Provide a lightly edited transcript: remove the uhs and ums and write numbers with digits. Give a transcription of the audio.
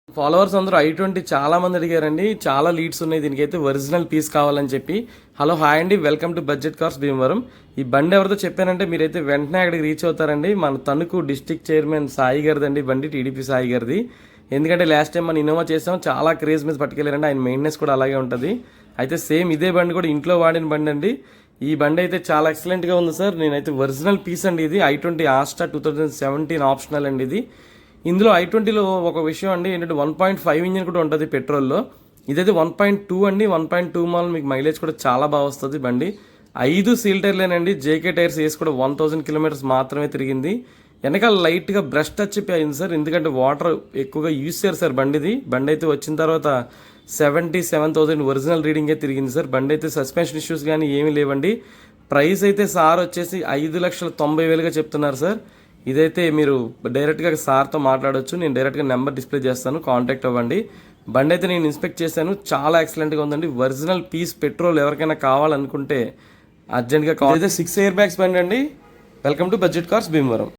Followers అందరూ i20 చాలా మంది అడిగారండి. చాలా లీడ్స్ ఉన్నాయి. దీనికైతే ఒరిజినల్ పీస్ కావాలని చెప్పి. హలో హాయ్ అండి, welcome to budget cars Bhimavaram. ఈ బండి ఎవరితో చెప్పానంటే మీరైతే వెంటనే అక్కడికి రీచ్ అవుతారండి. మన తణుకు డిస్ట్రిక్ట్ చైర్మన్ సాయి గారిది అండి బండి, టీడీపీ సాయి గారిది. ఎందుకంటే లాస్ట్ టైం మనం ఇన్నోవా చేసాం, చాలా క్రేజ్ మీద పట్టుకెళ్ళారండి. ఆయన మెయింటెనెన్స్ కూడా అలాగే ఉంటుంది. అయితే సేమ్ ఇదే బండి కూడా ఇంట్లో వాడిన బండి అండి. ఈ బండి అయితే చాలా ఎక్సలెంట్గా ఉంది సార్. నేనైతే ఒరిజినల్ పీస్ అండి ఇది. i20 ఆస్టా 2017 ఆప్షనల్ అండి ఇది. ఇందులో i20లో ఒక విషయం అండి ఏంటంటే 1.5 ఇంజిన్ కూడా ఉంటుంది పెట్రోల్లో. ఇదైతే 1.2 అండి. 1.2 మాల్ మీకు మైలేజ్ కూడా చాలా బాగా వస్తుంది బండి. 5 సీల్ టైర్లేనండి. జేకే టైర్స్ వేసి కూడా 1000 కిలోమీటర్స్ మాత్రమే తిరిగింది. వెనకాల లైట్గా బ్రష్ టచ్ అయింది సార్, ఎందుకంటే వాటర్ ఎక్కువగా యూజ్ చేయరు సార్ బండిది. బండి అయితే వచ్చిన తర్వాత 77,000 ఒరిజినల్ రీడింగే తిరిగింది సార్. బండి అయితే సస్పెన్షన్ ఇష్యూస్ కానీ ఏమీ లేవండి. ప్రైస్ అయితే సార్ వచ్చేసి 5,90,000గా చెప్తున్నారు సార్. ఇదైతే మీరు డైరెక్ట్గా సార్తో మాట్లాడవచ్చు. నేను డైరెక్ట్గా నెంబర్ డిస్ప్లే చేస్తాను, కాంటాక్ట్ అవ్వండి. బండి అయితే నేను ఇన్స్పెక్ట్ చేశాను, చాలా ఎక్సలెంట్గా ఉందండి. ఒరిజినల్ పీస్ పెట్రోల్ ఎవరికైనా కావాలనుకుంటే అర్జెంట్గా కాల్. అయితే 6 ఎయిర్ బ్యాగ్స్ బండి అండి. Welcome to budget cars Bhimavaram.